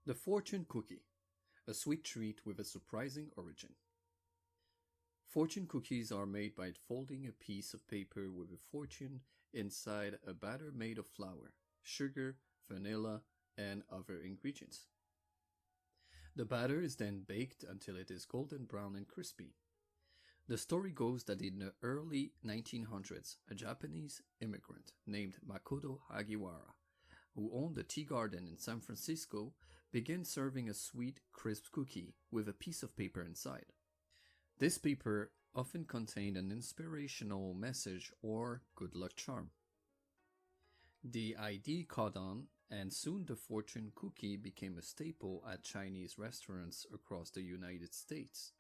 The fortune cookie, a sweet treat with a surprising origin. Fortune cookies are made by folding a piece of paper with a fortune inside a batter made of flour, sugar, vanilla, and other ingredients. The batter is then baked until it is golden brown and crispy. The story goes that in the early 1900s, a Japanese immigrant named Makoto Hagiwara, who owned a tea garden in San Francisco, began serving a sweet, crisp cookie with a piece of paper inside. This paper often contained an inspirational message or good luck charm. The idea caught on, and soon the fortune cookie became a staple at Chinese restaurants across the United States.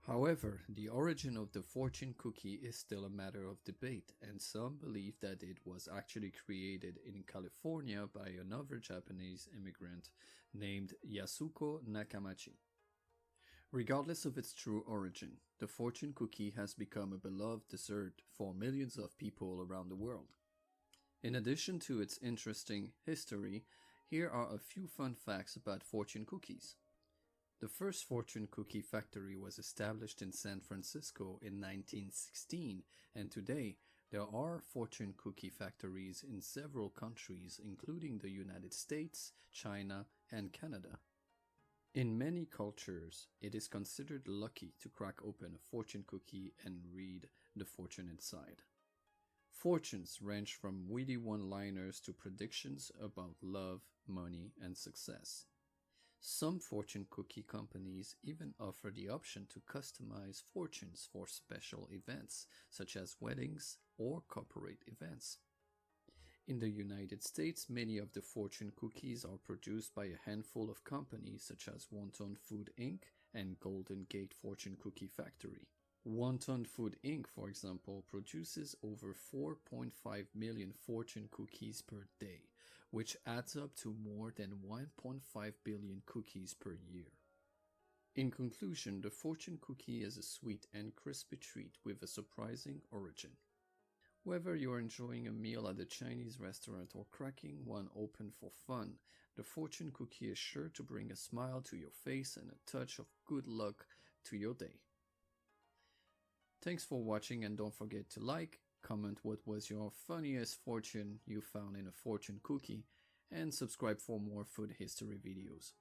However, the origin of the fortune cookie is still a matter of debate, and some believe that it was actually created in California by another Japanese immigrant named Yasuko Nakamachi. Regardless of its true origin, the fortune cookie has become a beloved dessert for millions of people around the world. In addition to its interesting history, here are a few fun facts about fortune cookies. The first fortune cookie factory was established in San Francisco in 1916, and today there are fortune cookie factories in several countries, including the United States, China, and Canada. In many cultures, it is considered lucky to crack open a fortune cookie and read the fortune inside. Fortunes range from witty one-liners to predictions about love, money, and success. Some fortune cookie companies even offer the option to customize fortunes for special events, such as weddings or corporate events. In the United States, many of the fortune cookies are produced by a handful of companies such as Wonton Food Inc. and Golden Gate Fortune Cookie Factory. Wonton Food Inc., for example, produces over 4.5 million fortune cookies per day, which adds up to more than 1.5 billion cookies per year. In conclusion, the fortune cookie is a sweet and crispy treat with a surprising origin. Whether you're enjoying a meal at a Chinese restaurant or cracking one open for fun, the fortune cookie is sure to bring a smile to your face and a touch of good luck to your day. Thanks for watching, and don't forget to like, comment what was your funniest fortune you found in a fortune cookie, and subscribe for more food history videos.